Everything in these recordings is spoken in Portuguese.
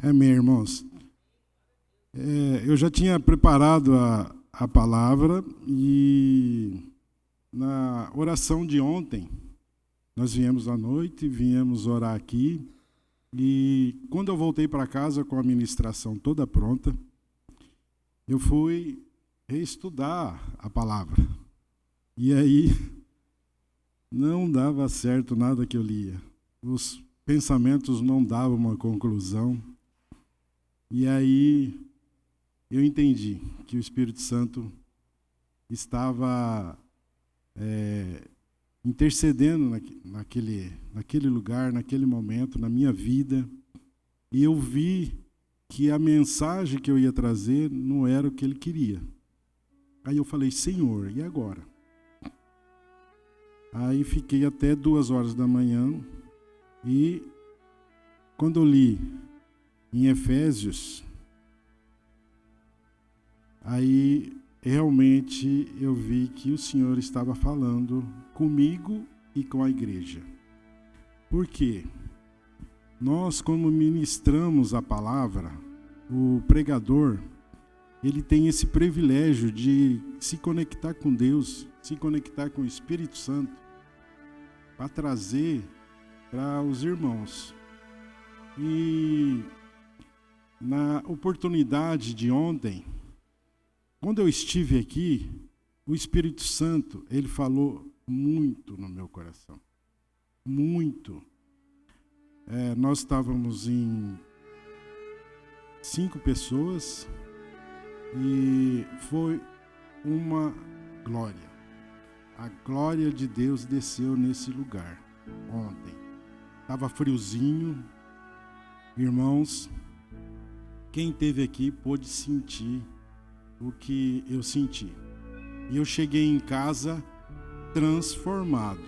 Amém, irmãos. Eu já tinha preparado a palavra e na oração de ontem, nós viemos à noite, viemos orar aqui e quando eu voltei para casa com a ministração toda pronta, eu fui reestudar a palavra. E aí não dava certo nada que eu lia. Os pensamentos não davam uma conclusão. E aí eu entendi que o Espírito Santo estava intercedendo naquele lugar, naquele momento, na minha vida. E eu vi que a mensagem que eu ia trazer não era o que ele queria. Aí eu falei, Senhor, e agora? Aí fiquei até 2h da manhã e quando eu li em Efésios, aí realmente eu vi que o Senhor estava falando comigo e com a igreja. Por quê? Nós, como ministramos a palavra, o pregador, ele tem esse privilégio de se conectar com Deus, se conectar com o Espírito Santo, para trazer para os irmãos. E na oportunidade de ontem, quando eu estive aqui, o Espírito Santo, ele falou muito no meu coração. Muito. Nós estávamos em 5 pessoas e foi uma glória. A glória de Deus desceu nesse lugar ontem. Estava friozinho. Irmãos, quem esteve aqui pôde sentir o que eu senti. E eu cheguei em casa transformado.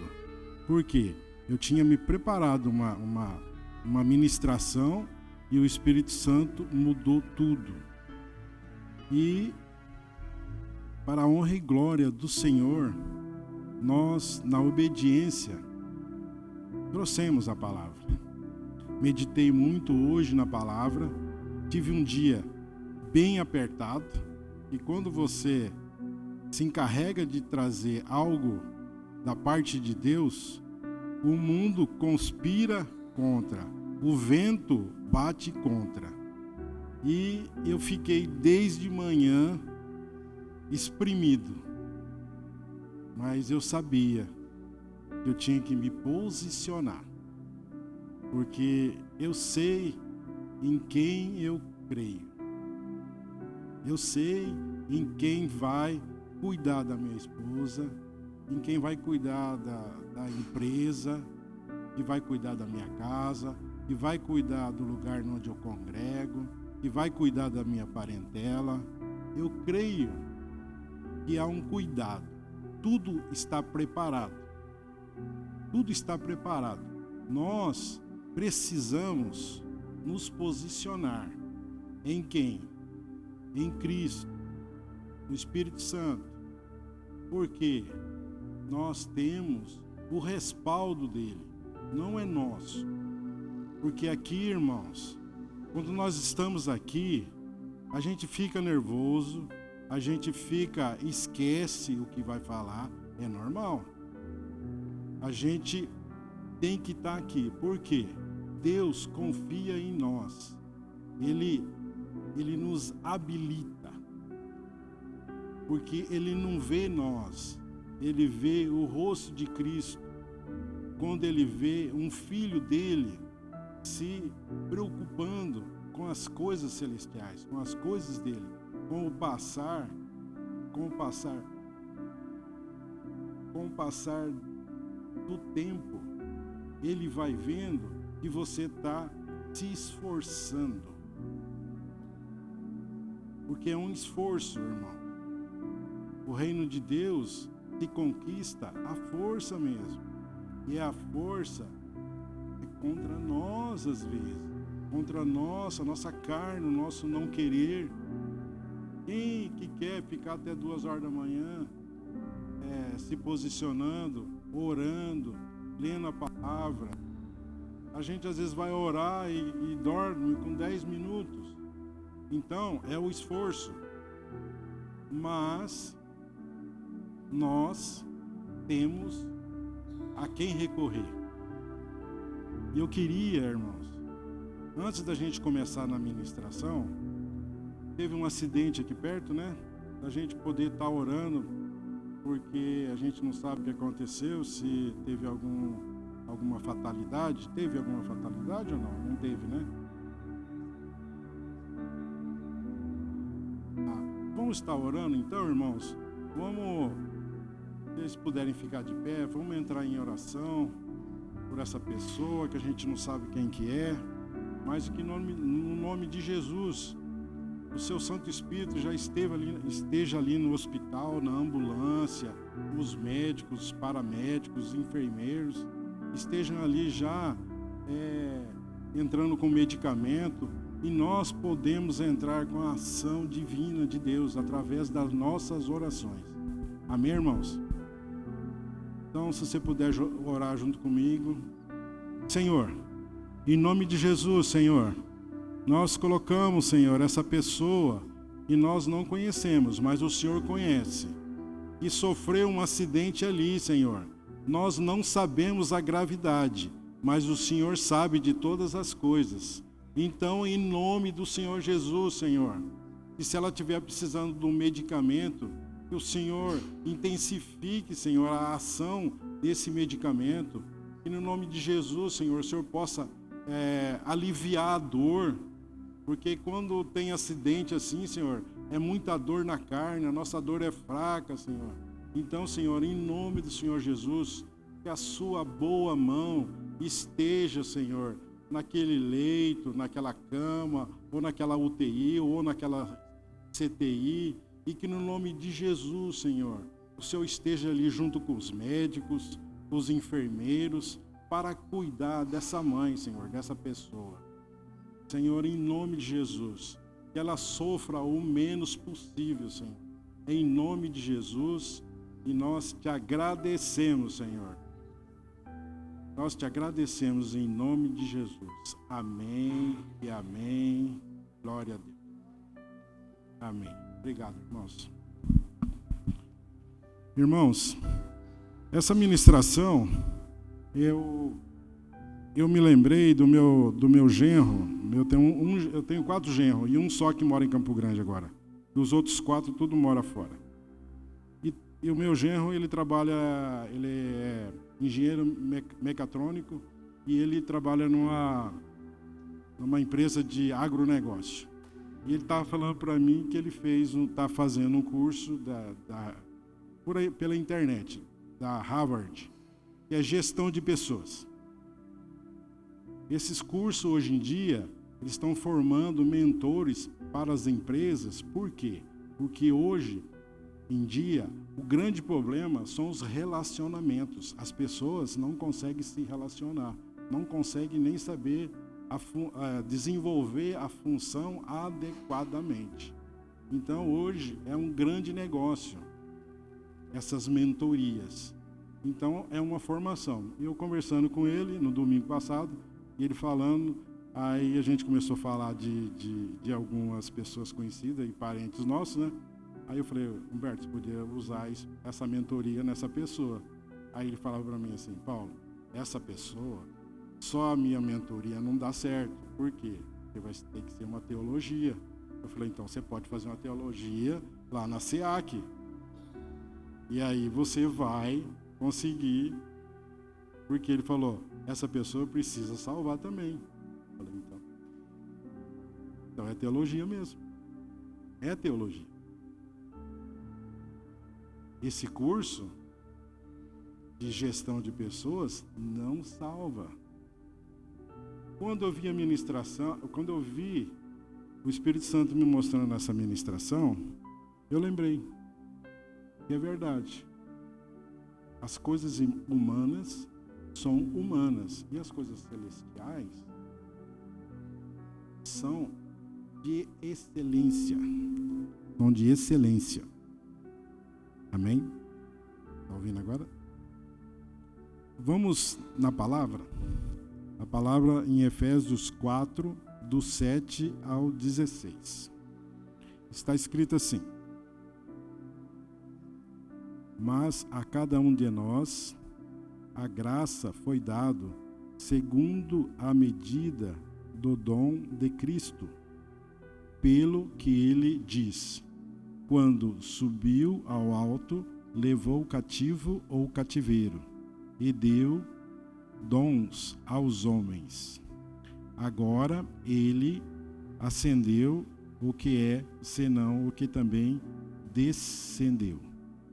Por quê? Eu tinha me preparado uma ministração e o Espírito Santo mudou tudo. E, para a honra e glória do Senhor, nós, na obediência, trouxemos a palavra. Meditei muito hoje na palavra, tive um dia bem apertado, e quando você se encarrega de trazer algo da parte de Deus, o mundo conspira contra, o vento bate contra. E eu fiquei desde manhã exprimido, mas eu sabia que eu tinha que me posicionar, porque eu sei em quem eu creio. Eu sei em quem vai cuidar da minha esposa, em quem vai cuidar da empresa, que vai cuidar da minha casa, que vai cuidar do lugar onde eu congrego, que vai cuidar da minha parentela. Eu creio que há um cuidado. Tudo está preparado. Tudo está preparado. Nós precisamos nos posicionar em quem? Em Cristo, no Espírito Santo. Porque nós temos o respaldo dele, não é nosso. Porque aqui, irmãos, quando nós estamos aqui, a gente fica nervoso, a gente esquece o que vai falar, é normal. A gente tem que estar aqui, por quê? Deus confia em nós, Ele nos habilita, porque Ele não vê nós, Ele vê o rosto de Cristo, quando Ele vê um filho dele se preocupando com as coisas celestiais, com as coisas dele, com o passar do tempo, ele vai vendo que você está se esforçando. Porque é um esforço, irmão. O reino de Deus se conquista à força mesmo. E a força é contra nós às vezes. Contra a nossa carne, o nosso não querer. Quem que quer ficar até 2h da manhã se posicionando, orando, lendo a palavra, A gente às vezes vai orar e dorme com 10 minutos. Então, é o esforço. Mas nós temos a quem recorrer. E eu queria, irmãos, antes da gente começar na ministração, teve um acidente aqui perto, né? Da gente poder estar orando, porque a gente não sabe o que aconteceu, se teve alguma fatalidade. Teve alguma fatalidade ou não? Não teve, né? Vamos estar orando então, irmãos? Vamos, se eles puderem ficar de pé, vamos entrar em oração por essa pessoa que a gente não sabe quem que é, mas que no nome de Jesus, o seu Santo Espírito já esteja ali no hospital, na ambulância, os médicos, os paramédicos, os enfermeiros, estejam ali já entrando com medicamento, e nós podemos entrar com a ação divina de Deus através das nossas orações. Amém, irmãos? Então, se você puder orar junto comigo. Senhor, em nome de Jesus, Senhor, nós colocamos, Senhor, essa pessoa que nós não conhecemos, mas o Senhor conhece, e sofreu um acidente ali, Senhor. Nós não sabemos a gravidade, mas o Senhor sabe de todas as coisas. Então, em nome do Senhor Jesus, Senhor, e se ela estiver precisando de um medicamento, que o Senhor intensifique, Senhor, a ação desse medicamento, e no nome de Jesus, Senhor, o Senhor possa aliviar a dor, porque quando tem acidente assim, Senhor, é muita dor na carne, a nossa dor é fraca, Senhor. Então, Senhor, em nome do Senhor Jesus, que a sua boa mão esteja, Senhor, naquele leito, naquela cama, ou naquela UTI, ou naquela CTI, e que no nome de Jesus, Senhor, o Senhor esteja ali junto com os médicos, os enfermeiros, para cuidar dessa mãe, Senhor, dessa pessoa. Senhor, em nome de Jesus, que ela sofra o menos possível, Senhor. Em nome de Jesus, e nós te agradecemos, Senhor. Nós te agradecemos em nome de Jesus. Amém e amém. Glória a Deus. Amém. Obrigado, irmãos. Irmãos, essa ministração, eu me lembrei do meu genro. Eu tenho 4 genros e um só que mora em Campo Grande agora. E os outros 4 tudo mora fora. E o meu genro, ele é engenheiro mecatrônico e ele trabalha numa empresa de agronegócio. E ele estava falando para mim que ele está fazendo um curso pela internet, da Harvard, que é gestão de pessoas. Esses cursos, hoje em dia, eles estão formando mentores para as empresas. Por quê? Porque hoje em dia, o grande problema são os relacionamentos. As pessoas não conseguem se relacionar, não conseguem nem saber desenvolver a função adequadamente. Então, hoje é um grande negócio, essas mentorias. Então, é uma formação. Eu conversando com ele no domingo passado, e ele falando, aí a gente começou a falar de algumas pessoas conhecidas e parentes nossos, né? Aí eu falei, Humberto, você podia usar essa mentoria nessa pessoa. Aí ele falava para mim assim, Paulo, essa pessoa, só a minha mentoria não dá certo. Por quê? Porque vai ter que ser uma teologia. Eu falei, então você pode fazer uma teologia lá na SEAC. E aí você vai conseguir, porque ele falou, essa pessoa precisa salvar também. Eu falei, então é teologia mesmo. É teologia. Esse curso de gestão de pessoas não salva. Quando eu vi a ministração, quando eu vi o Espírito Santo me mostrando essa ministração, eu lembrei que é verdade. As coisas humanas são humanas e as coisas celestiais são de excelência. São de excelência. Amém? Está ouvindo agora? Vamos na palavra? A palavra em Efésios 4, do 7 ao 16. Está escrito assim: mas a cada um de nós a graça foi dado segundo a medida do dom de Cristo, pelo que ele diz: quando subiu ao alto, levou cativo o cativeiro e deu dons aos homens. Agora ele ascendeu, o que é senão o que também descendeu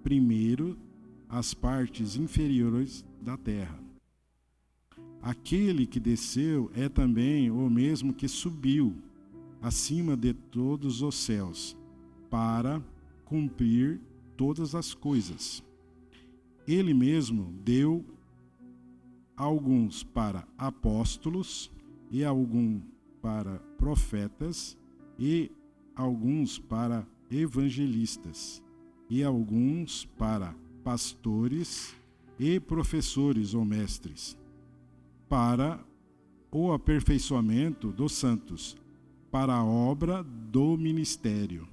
primeiro às partes inferiores da terra. Aquele que desceu é também o mesmo que subiu acima de todos os céus, para cumprir todas as coisas. Ele mesmo deu alguns para apóstolos, e alguns para profetas, e alguns para evangelistas, e alguns para pastores e professores ou mestres, para o aperfeiçoamento dos santos, para a obra do ministério,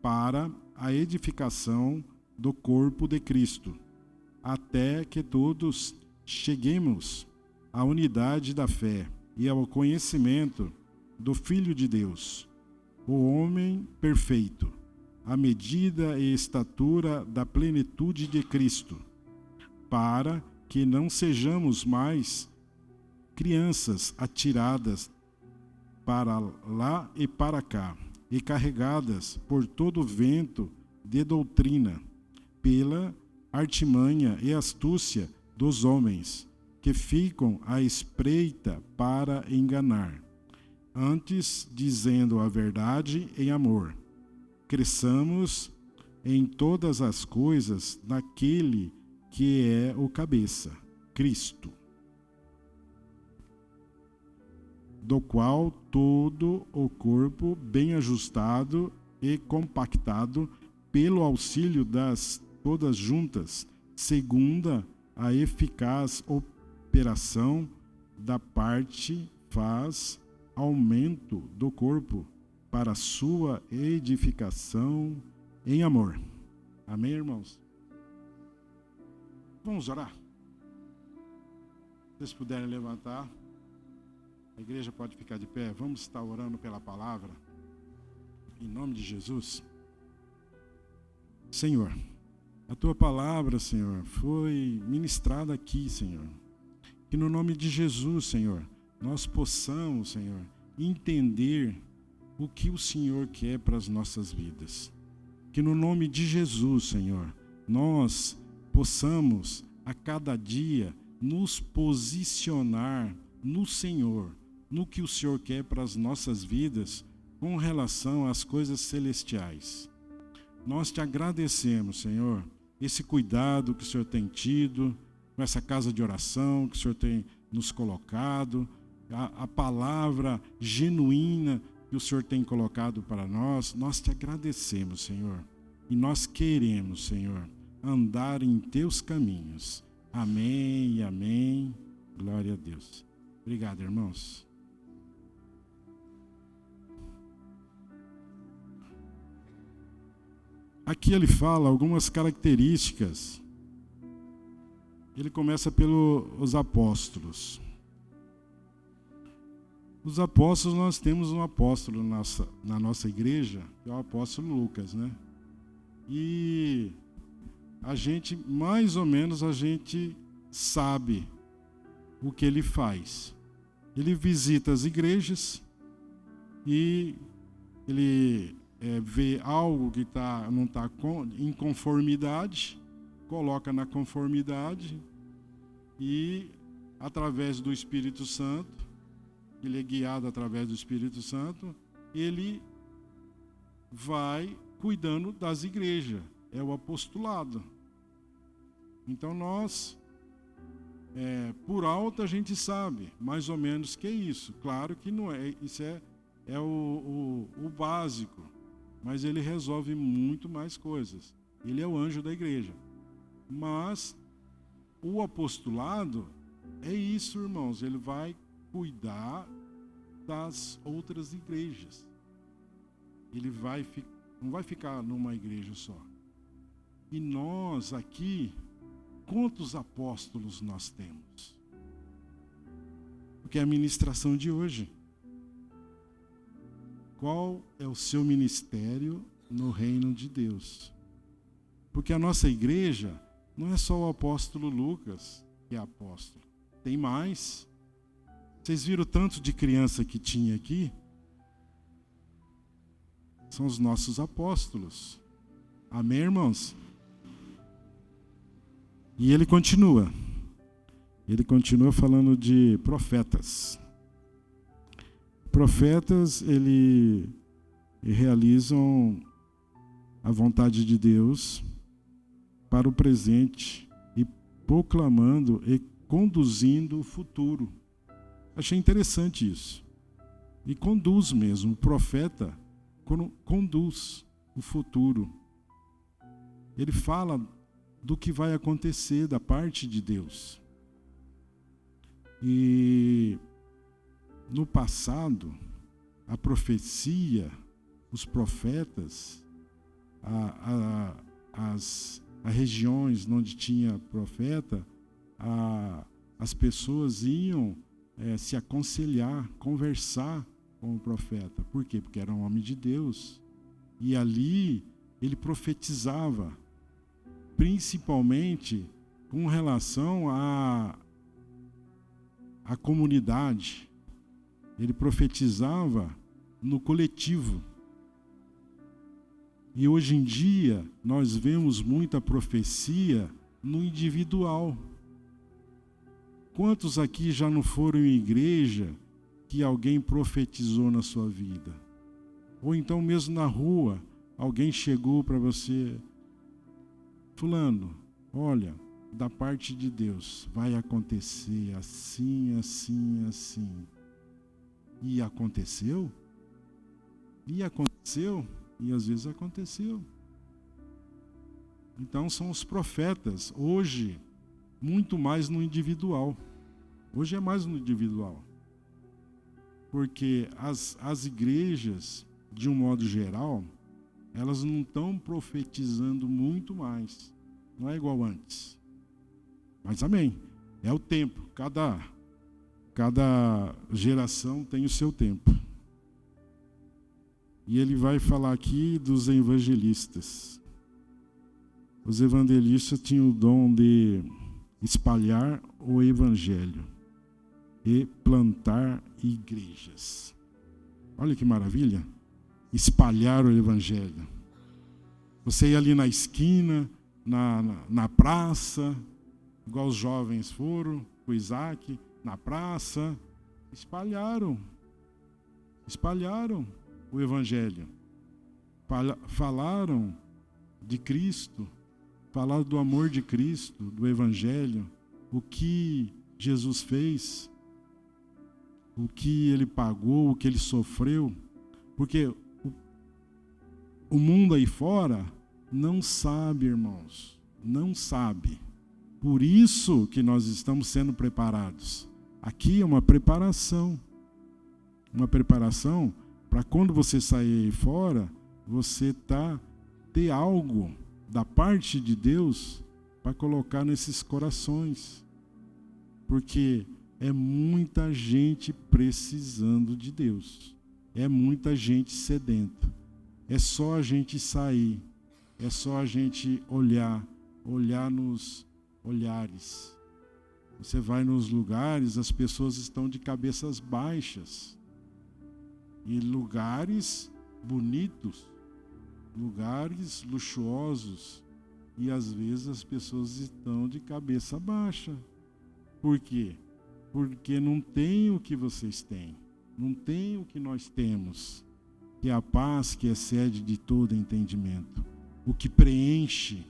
para a edificação do corpo de Cristo, até que todos cheguemos à unidade da fé e ao conhecimento do Filho de Deus, o homem perfeito, à medida e estatura da plenitude de Cristo, para que não sejamos mais crianças atiradas para lá e para cá, e carregadas por todo vento de doutrina, pela artimanha e astúcia dos homens, que ficam à espreita para enganar. Antes, dizendo a verdade em amor, cresçamos em todas as coisas naquele que é o cabeça, Cristo, do qual todo o corpo, bem ajustado e compactado pelo auxílio das todas juntas, segundo a eficaz operação da parte, faz aumento do corpo para sua edificação em amor. Amém, irmãos? Vamos orar? Se vocês puderem levantar, a igreja pode ficar de pé. Vamos estar orando pela palavra, em nome de Jesus. Senhor, a tua palavra, Senhor, foi ministrada aqui, Senhor. Que no nome de Jesus, Senhor, nós possamos, Senhor, entender o que o Senhor quer para as nossas vidas. Que no nome de Jesus, Senhor, nós possamos a cada dia nos posicionar no Senhor, no que o Senhor quer para as nossas vidas com relação às coisas celestiais. Nós te agradecemos, Senhor, esse cuidado que o Senhor tem tido com essa casa de oração que o Senhor tem nos colocado, a palavra genuína que o Senhor tem colocado para nós. Nós te agradecemos, Senhor, e nós queremos, Senhor, andar em teus caminhos. Amém e amém. Glória a Deus. Obrigado, irmãos. Aqui ele fala algumas características. Ele começa pelos apóstolos. Os apóstolos, nós temos um apóstolo na nossa igreja, que é o apóstolo Lucas, né? E a gente, mais ou menos, a gente sabe o que ele faz. Ele visita as igrejas e ele vê algo que não está em conformidade, coloca na conformidade e, através do Espírito Santo, ele é guiado através do Espírito Santo, ele vai cuidando das igrejas, é o apostolado. Então nós, por alto a gente sabe, mais ou menos, que é isso. Claro que não é, isso é o básico, mas ele resolve muito mais coisas. Ele é o anjo da igreja. Mas o apostolado é isso, irmãos, ele vai cuidar das outras igrejas. Ele não vai ficar numa igreja só. E nós aqui, quantos apóstolos nós temos? Porque é a ministração de hoje. Qual é o seu ministério no reino de Deus? Porque a nossa igreja não é só o apóstolo Lucas que é apóstolo. Tem mais. Vocês viram o tanto de criança que tinha aqui? São os nossos apóstolos. Amém, irmãos? E ele continua. Ele continua falando de profetas. Profetas, eles realizam a vontade de Deus para o presente e proclamando e conduzindo o futuro. Achei interessante isso. E conduz mesmo. O profeta conduz o futuro. Ele fala do que vai acontecer da parte de Deus. E no passado, a profecia, os profetas, as regiões onde tinha profeta, as pessoas iam se aconselhar, conversar com o profeta. Por quê? Porque era um homem de Deus. E ali ele profetizava, principalmente com relação à comunidade. Ele profetizava no coletivo. E hoje em dia, nós vemos muita profecia no individual. Quantos aqui já não foram em igreja que alguém profetizou na sua vida? Ou então mesmo na rua, alguém chegou para você: fulano, olha, da parte de Deus, vai acontecer assim, assim, assim. E aconteceu? E aconteceu? E às vezes aconteceu. Então são os profetas. Hoje, muito mais no individual. Hoje é mais no individual. Porque as igrejas, de um modo geral, elas não estão profetizando muito mais. Não é igual antes. Mas amém. É o tempo. Cada geração tem o seu tempo. E ele vai falar aqui dos evangelistas. Os evangelistas tinham o dom de espalhar o evangelho e plantar igrejas. Olha que maravilha. Espalhar o evangelho. Você ia ali na esquina, na praça, igual os jovens foram, o Isaac, na praça, espalharam o evangelho, falaram de Cristo, falaram do amor de Cristo, do evangelho, o que Jesus fez, o que ele pagou, o que ele sofreu, porque o mundo aí fora não sabe, irmãos, não sabe. Por isso que nós estamos sendo preparados. Aqui é uma preparação para quando você sair aí fora, você ter algo da parte de Deus para colocar nesses corações. Porque é muita gente precisando de Deus. É muita gente sedenta. É só a gente sair. É só a gente olhar nos olhares. Você vai nos lugares, as pessoas estão de cabeças baixas. E lugares bonitos, lugares luxuosos. E às vezes as pessoas estão de cabeça baixa. Por quê? Porque não tem o que vocês têm. Não tem o que nós temos. Que é a paz que excede de todo entendimento. O que preenche.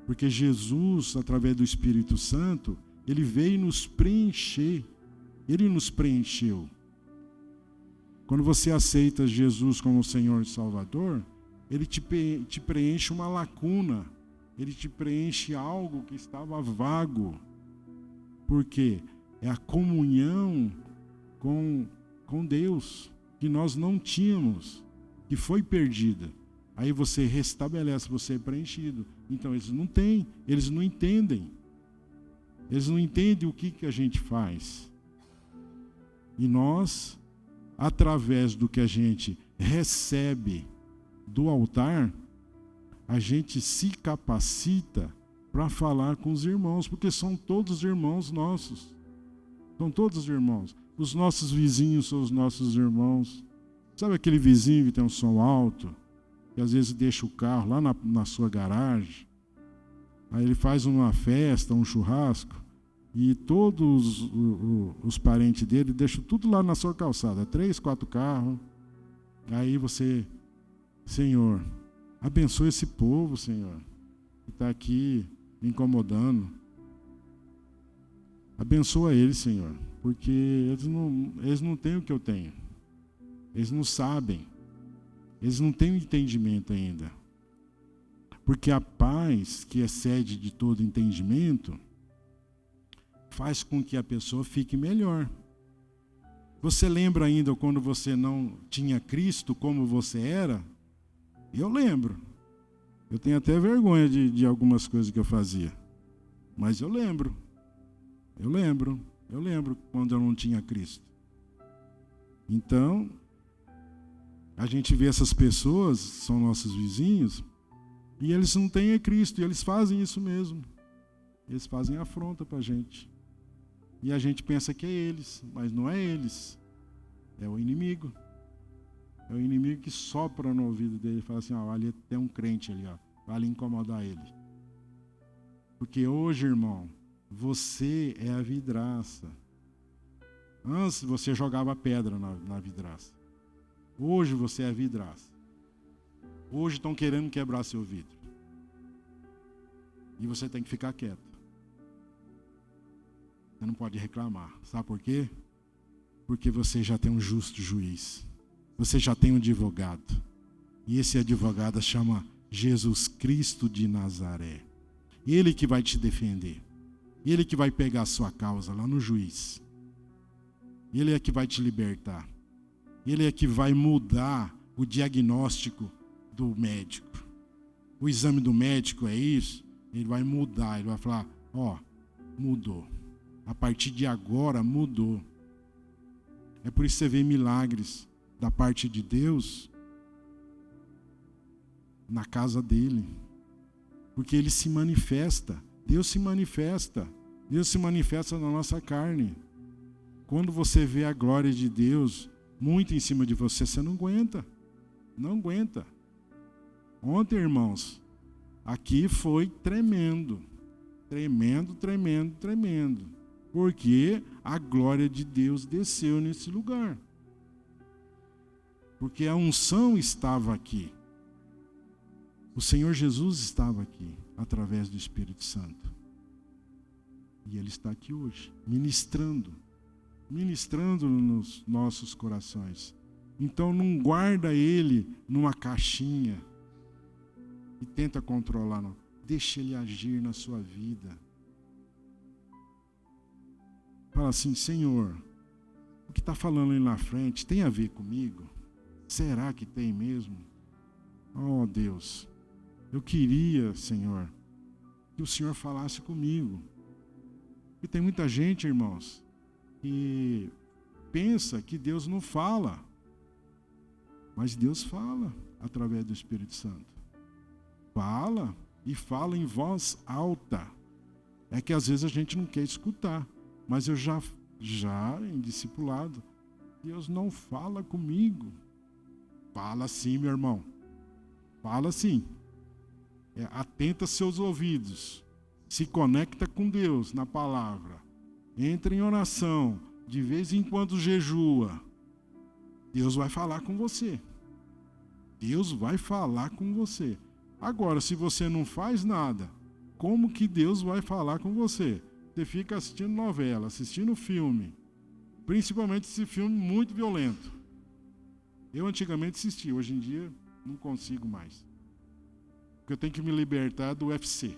Porque Jesus, através do Espírito Santo, ele veio nos preencher. Ele nos preencheu. Quando você aceita Jesus como Senhor e Salvador, ele te preenche uma lacuna. Ele te preenche algo que estava vago. Por quê? é a comunhão com Deus, que nós não tínhamos, que foi perdida. Aí você restabelece, você é preenchido. Então eles não têm, eles não entendem. Eles não entendem o que a gente faz. E nós, através do que a gente recebe do altar, a gente se capacita para falar com os irmãos, porque são todos irmãos nossos. São todos irmãos. Os nossos vizinhos são os nossos irmãos. Sabe aquele vizinho que tem um som alto, que às vezes deixa o carro lá na sua garagem? Aí ele faz uma festa, um churrasco, e todos os parentes dele deixam tudo lá na sua calçada, 3, 4 carros. Aí você, Senhor, abençoa esse povo, Senhor, que está aqui me incomodando. Abençoa eles, Senhor, porque eles não têm o que eu tenho. Eles não sabem. Eles não têm o entendimento ainda. Porque a paz, que excede de todo entendimento, faz com que a pessoa fique melhor. Você lembra ainda quando você não tinha Cristo, como você era? Eu lembro. Eu tenho até vergonha de algumas coisas que eu fazia. Mas eu lembro. Eu lembro quando eu não tinha Cristo. Então, a gente vê essas pessoas, são nossos vizinhos, e eles não têm Cristo, e eles fazem isso mesmo. Eles fazem afronta para a gente. E a gente pensa que é eles, mas não é eles. É o inimigo. É o inimigo que sopra no ouvido dele e fala assim, ali tem um crente ali, vai ali incomodar ele. Porque hoje, irmão, você é a vidraça. Antes você jogava pedra na vidraça. Hoje você é a vidraça. Hoje estão querendo quebrar seu vidro. E você tem que ficar quieto. Você não pode reclamar. Sabe por quê? Porque você já tem um justo juiz. Você já tem um advogado. E esse advogado chama Jesus Cristo de Nazaré. Ele que vai te defender. Ele que vai pegar a sua causa lá no juiz. Ele é que vai te libertar. Ele é que vai mudar o diagnóstico do médico. O exame do médico é isso. Ele vai mudar. Ele vai falar, mudou. A partir de agora mudou. É por isso que você vê milagres da parte de Deus na casa dele. Porque ele se manifesta. Deus se manifesta. Deus se manifesta na nossa carne. Quando você vê a glória de Deus muito em cima de você, você não aguenta. Não aguenta. Ontem, irmãos, aqui foi tremendo. Tremendo, tremendo, tremendo. Porque a glória de Deus desceu nesse lugar. Porque a unção estava aqui. O Senhor Jesus estava aqui, através do Espírito Santo. E Ele está aqui hoje, ministrando nos nossos corações. Então não guarda Ele numa caixinha e tenta controlar, não. Deixa Ele agir na sua vida. Fala assim, Senhor, o que está falando aí na frente tem a ver comigo? Será que tem mesmo? Oh, Deus, eu queria, Senhor, que o Senhor falasse comigo. E tem muita gente, irmãos, que pensa que Deus não fala. Mas Deus fala através do Espírito Santo. Fala e fala em voz alta. É que às vezes a gente não quer escutar. Mas eu já em discipulado, Deus não fala comigo. Fala sim, meu irmão. Fala sim. Atenta seus ouvidos. Se conecta com Deus na palavra. Entra em oração. De vez em quando jejua. Deus vai falar com você. Deus vai falar com você. Agora, se você não faz nada, como que Deus vai falar com você? Você fica assistindo novela, assistindo filme. Principalmente esse filme muito violento. Eu antigamente assistia, hoje em dia não consigo mais. Porque eu tenho que me libertar do UFC.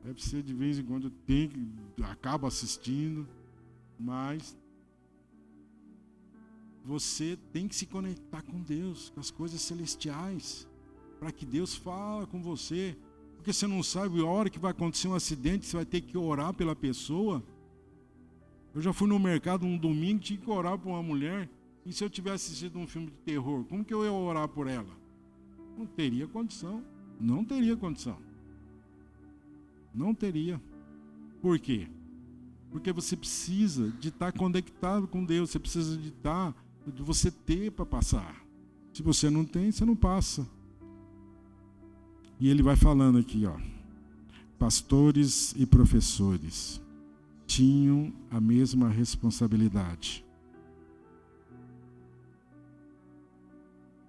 UFC de vez em quando eu acabo assistindo. Mas você tem que se conectar com Deus, com as coisas celestiais, para que Deus fale com você. Porque você não sabe a hora que vai acontecer um acidente, você vai ter que orar pela pessoa. Eu já fui no mercado um domingo, tinha que orar por uma mulher. E se eu tivesse assistido um filme de terror, como que eu ia orar por ela? Não teria condição. Não teria condição. Não teria. Por quê? Porque você precisa de estar conectado com Deus. Você precisa de você ter para passar. Se você não tem, você não passa. E ele vai falando aqui, ó. Pastores e professores tinham a mesma responsabilidade.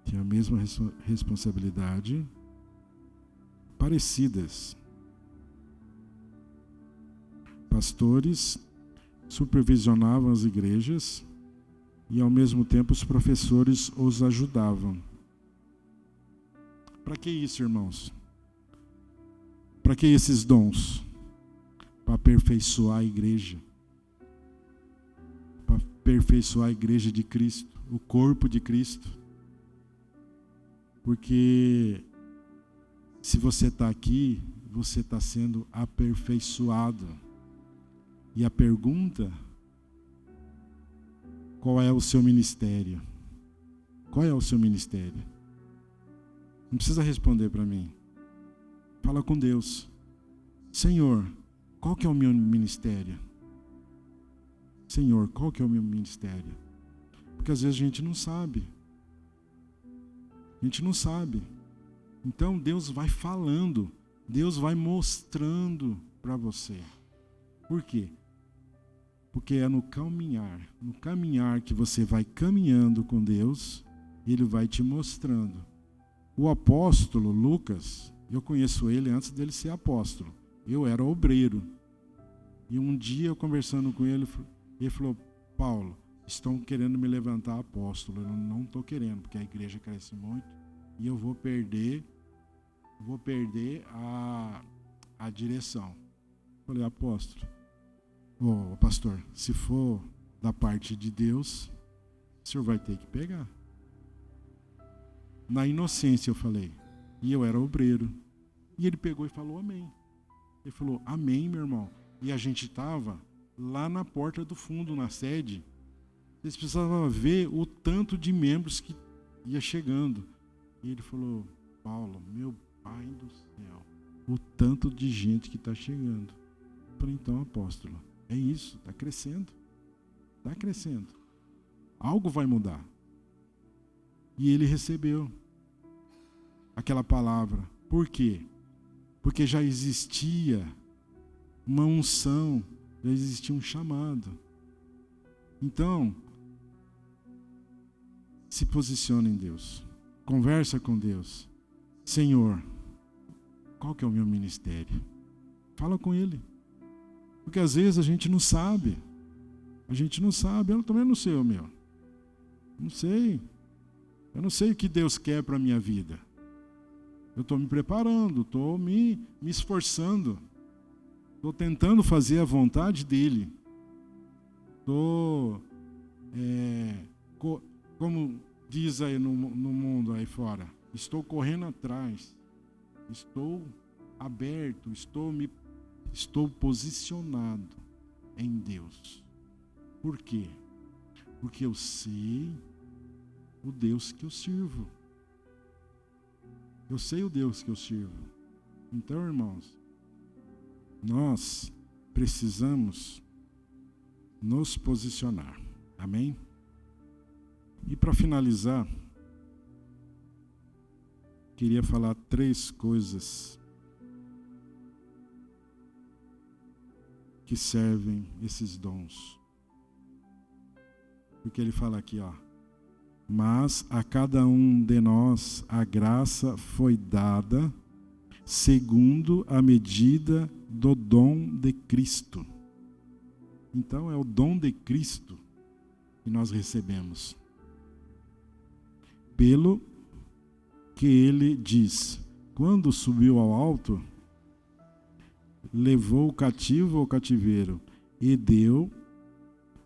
Tinham a mesma responsabilidade, parecidas. Pastores supervisionavam as igrejas e, ao mesmo tempo, os professores os ajudavam. Para que isso, irmãos? Para que esses dons? Para aperfeiçoar a igreja. Para aperfeiçoar a igreja de Cristo, o corpo de Cristo. Porque se você está aqui, você está sendo aperfeiçoado. E a pergunta: qual é o seu ministério? Qual é o seu ministério? Não precisa responder para mim. Fala com Deus. Senhor, qual que é o meu ministério? Senhor, qual que é o meu ministério? Porque às vezes a gente não sabe. A gente não sabe. Então Deus vai falando. Deus vai mostrando para você. Por quê? Porque é no caminhar que você vai caminhando com Deus, Ele vai te mostrando. O apóstolo Lucas, eu conheço ele antes dele ser apóstolo. Eu era obreiro. E um dia, eu conversando com ele, ele falou: Paulo, estão querendo me levantar apóstolo. Eu não estou querendo, porque a igreja cresce muito e eu vou perder a direção. Eu falei: apóstolo, pastor, se for da parte de Deus, o senhor vai ter que pegar. Na inocência eu falei. E eu era obreiro. E ele pegou e falou amém. Ele falou amém, meu irmão. E a gente estava lá na porta do fundo, na sede. Vocês precisavam ver o tanto de membros que ia chegando. E ele falou: Paulo, meu pai do céu, o tanto de gente que está chegando. Eu falei: então, apóstolo, é isso, está crescendo. Está crescendo. Algo vai mudar. E ele recebeu aquela palavra. Por quê? Porque já existia uma unção, já existia um chamado. Então, se posiciona em Deus. Conversa com Deus. Senhor, qual que é o meu ministério? Fala com Ele. Porque às vezes a gente não sabe. A gente não sabe. Eu também não sei o meu. Não sei. Eu não sei o que Deus quer para a minha vida. Eu estou me preparando, estou me esforçando. Estou tentando fazer a vontade dEle. Estou, como diz aí no mundo aí fora, estou correndo atrás. Estou aberto, estou posicionado em Deus. Por quê? Porque eu sei o Deus que eu sirvo. Eu sei o Deus que eu sirvo. Então, irmãos, nós precisamos nos posicionar. Amém? E para finalizar, queria falar 3 coisas que servem esses dons. Porque ele fala aqui, ó: mas a cada um de nós a graça foi dada segundo a medida do dom de Cristo. Então é o dom de Cristo que nós recebemos. Pelo que ele diz: quando subiu ao alto, levou o cativo ao cativeiro e deu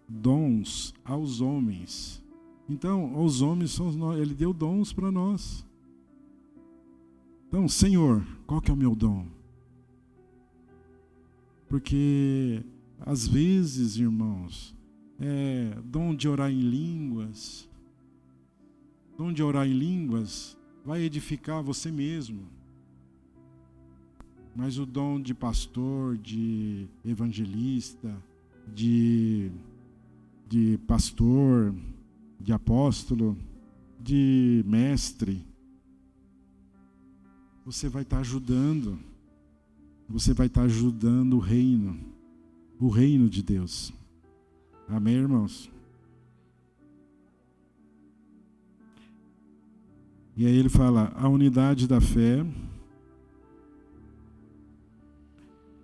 dons aos homens. Então, os homens somos nós, ele deu dons para nós. Então, Senhor, qual que é o meu dom? Porque, às vezes, irmãos, dom de orar em línguas, dom de orar em línguas vai edificar você mesmo. Mas o dom de pastor, de evangelista, de pastor, de apóstolo, de mestre, você vai estar ajudando. Você vai estar ajudando o reino de Deus. Amém, irmãos? E aí ele fala, a unidade da fé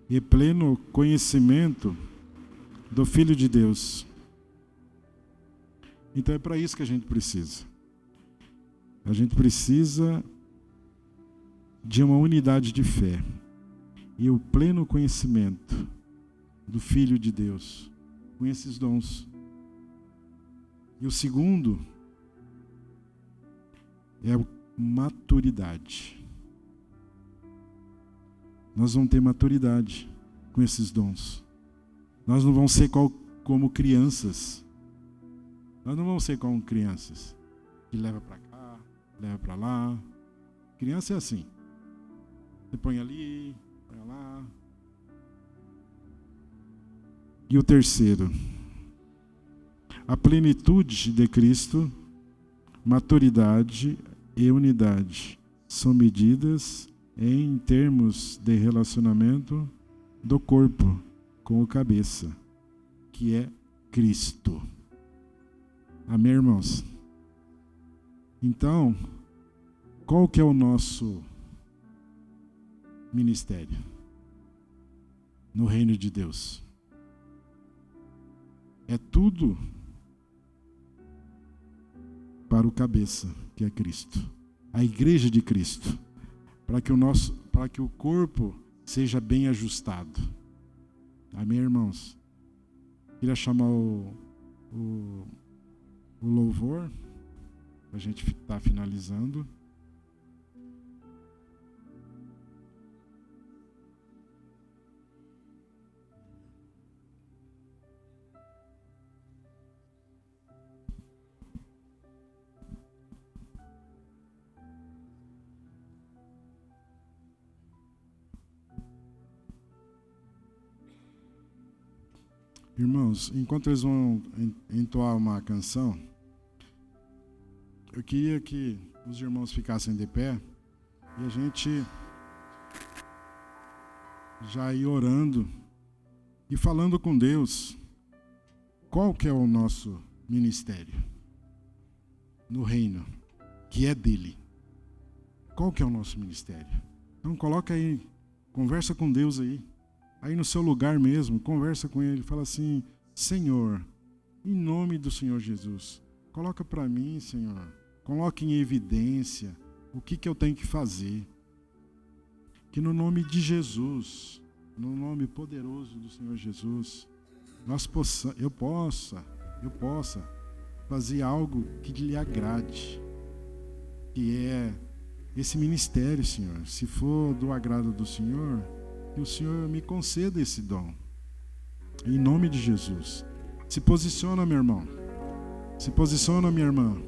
e pleno conhecimento do Filho de Deus. Então é para isso que a gente precisa. A gente precisa de uma unidade de fé e o pleno conhecimento do Filho de Deus, com esses dons. E o segundo é a maturidade. Nós vamos ter maturidade com esses dons. Nós não vamos ser como crianças. Nós não vamos ser como crianças que leva para cá, leva para lá. Criança é assim. Você põe ali, põe lá. E o terceiro, a plenitude de Cristo, maturidade e unidade são medidas em termos de relacionamento do corpo com o cabeça, que é Cristo. Amém, irmãos? Então, qual que é o nosso ministério no reino de Deus? É tudo para o cabeça, que é Cristo. A igreja de Cristo, para que o corpo seja bem ajustado. Amém, irmãos? Queria chamar o louvor, a gente está finalizando. Irmãos, enquanto eles vão entoar uma canção, eu queria que os irmãos ficassem de pé e a gente já ir orando e falando com Deus qual que é o nosso ministério no reino, que é dele. Qual que é o nosso ministério? Então coloca aí, conversa com Deus aí. Aí no seu lugar mesmo, conversa com ele, fala assim, Senhor, em nome do Senhor Jesus, coloca para mim, Senhor, coloque em evidência o que eu tenho que fazer. Que no nome de Jesus, no nome poderoso do Senhor Jesus, eu possa fazer algo que lhe agrade, que é esse ministério, Senhor. Se for do agrado do Senhor, que o Senhor me conceda esse dom. Em nome de Jesus. Se posiciona, meu irmão. Se posiciona, minha irmã.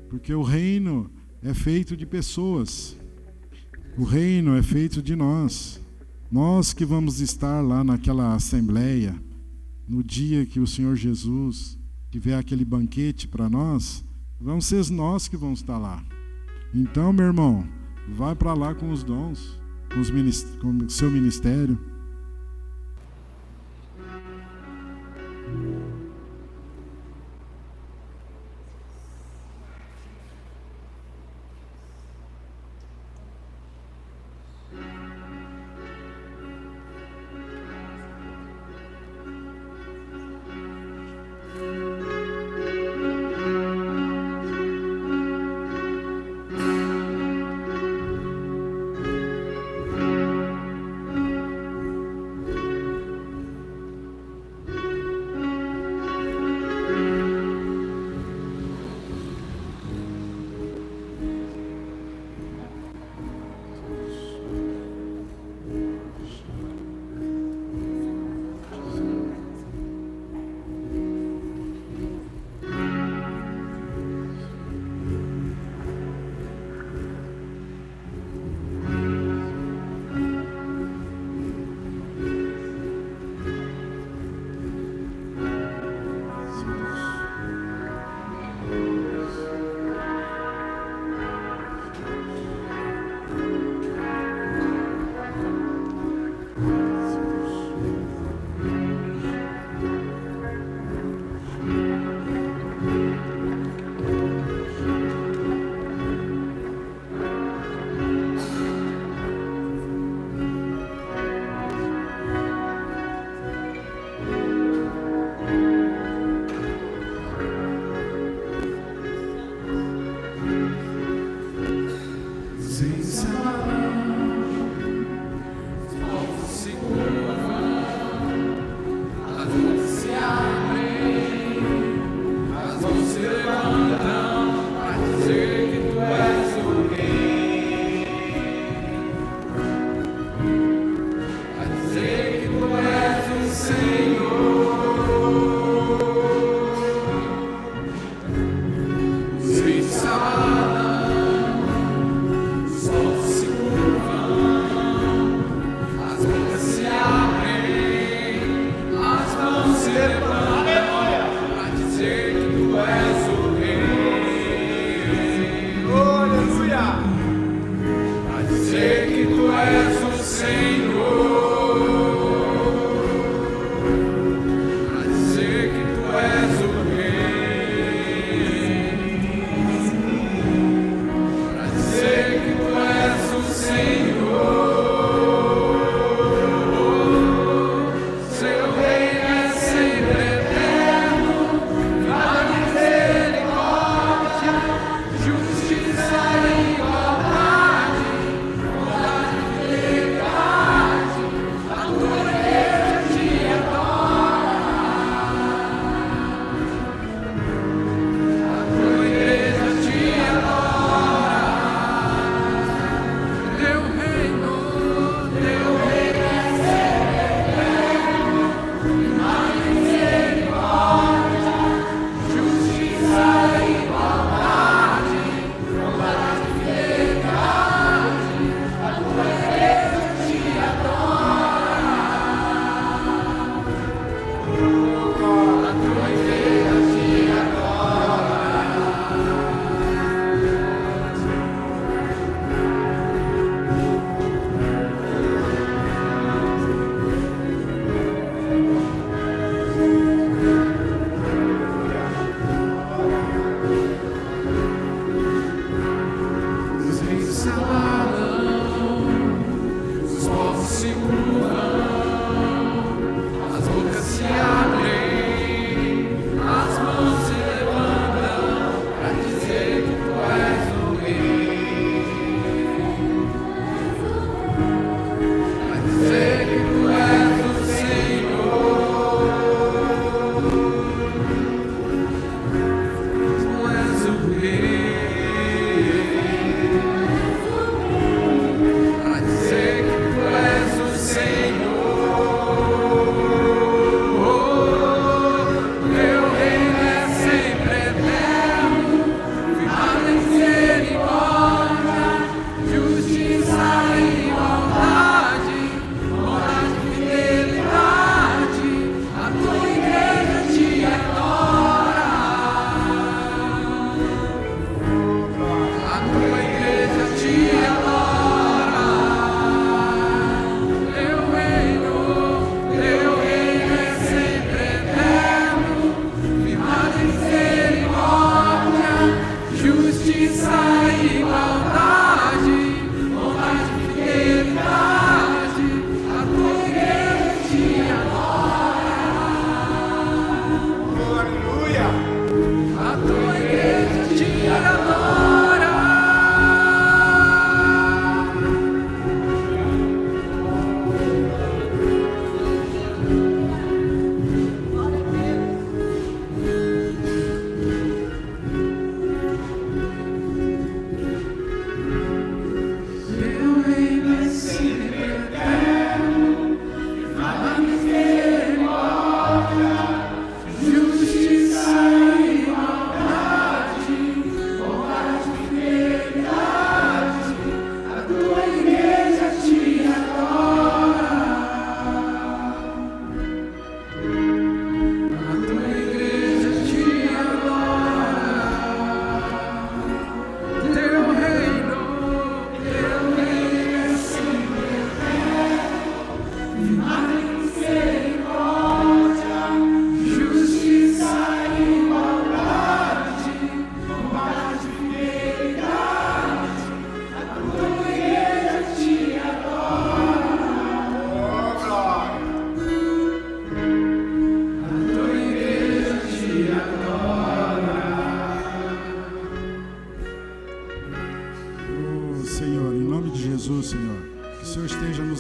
Porque o reino é feito de pessoas. O reino é feito de nós. Nós que vamos estar lá naquela assembleia, no dia que o Senhor Jesus tiver aquele banquete para nós, vamos ser nós que vamos estar lá. Então, meu irmão, vai para lá com os dons, com o seu ministério.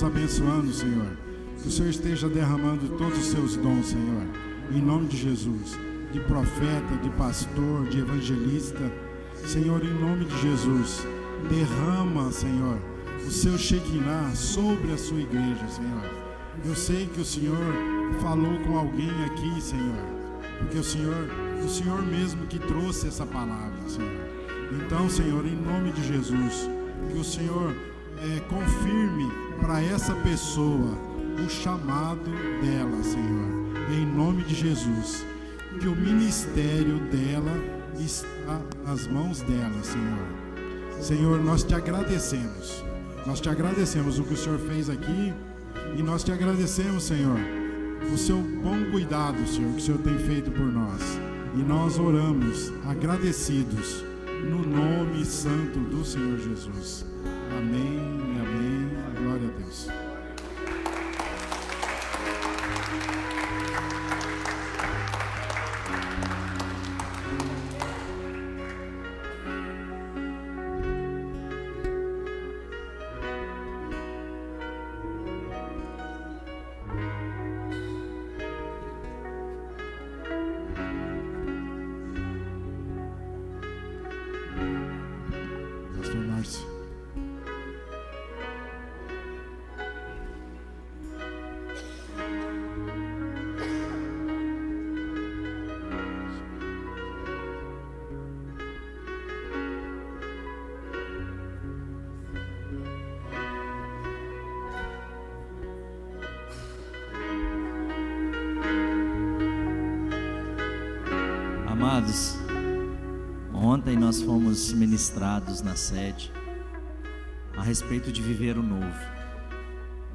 abençoando, Senhor. Que o Senhor esteja derramando todos os seus dons, Senhor. Em nome de Jesus. De profeta, de pastor, de evangelista. Senhor, em nome de Jesus. Derrama, Senhor, o seu Shekinah sobre a sua igreja, Senhor. Eu sei que o Senhor falou com alguém aqui, Senhor. Porque o Senhor o Senhor mesmo que trouxe essa palavra, Senhor. Então, Senhor, em nome de Jesus, que o Senhor confirme para essa pessoa o chamado dela, Senhor, em nome de Jesus, que o ministério dela está nas mãos dela, Senhor. Senhor, nós te agradecemos o que o Senhor fez aqui, e nós te agradecemos, Senhor, o seu bom cuidado, Senhor, que o Senhor tem feito por nós, e nós oramos agradecidos no nome santo do Senhor Jesus. Amém, amém, glória a Deus. Pastor Márcio. Amados, ontem nós fomos ministrados na sede a respeito de viver o novo.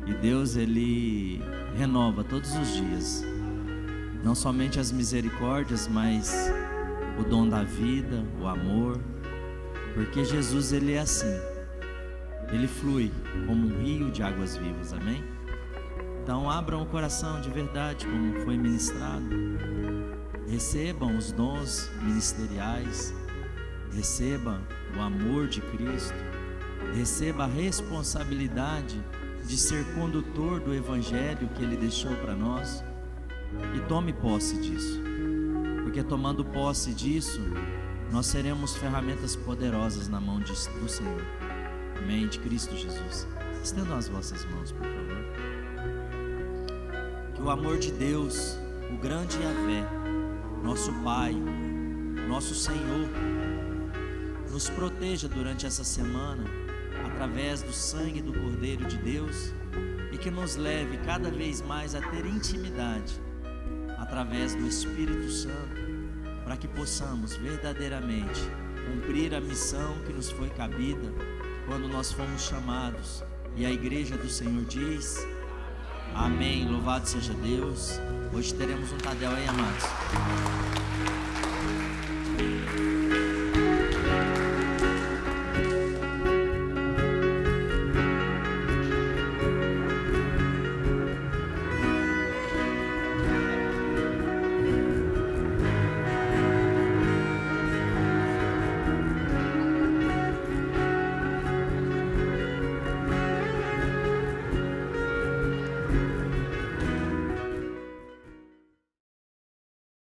E Deus, Ele renova todos os dias, não somente as misericórdias, mas o dom da vida, o amor, porque Jesus, Ele é assim, Ele flui como um rio de águas vivas, amém? Então abram o coração de verdade, como foi ministrado. Recebam os dons ministeriais, recebam o amor de Cristo, receba a responsabilidade de ser condutor do Evangelho que Ele deixou para nós, e tome posse disso, porque tomando posse disso, nós seremos ferramentas poderosas na mão do Senhor, amém, de Cristo Jesus. Estendam as vossas mãos, por favor. Que o amor de Deus, o grande Yahvé, nosso Pai, nosso Senhor, nos proteja durante essa semana, através do sangue do Cordeiro de Deus, e que nos leve cada vez mais a ter intimidade, através do Espírito Santo, para que possamos verdadeiramente cumprir a missão que nos foi cabida, quando nós fomos chamados, e a igreja do Senhor diz, amém, louvado seja Deus. Hoje teremos um Tadel aí, amados.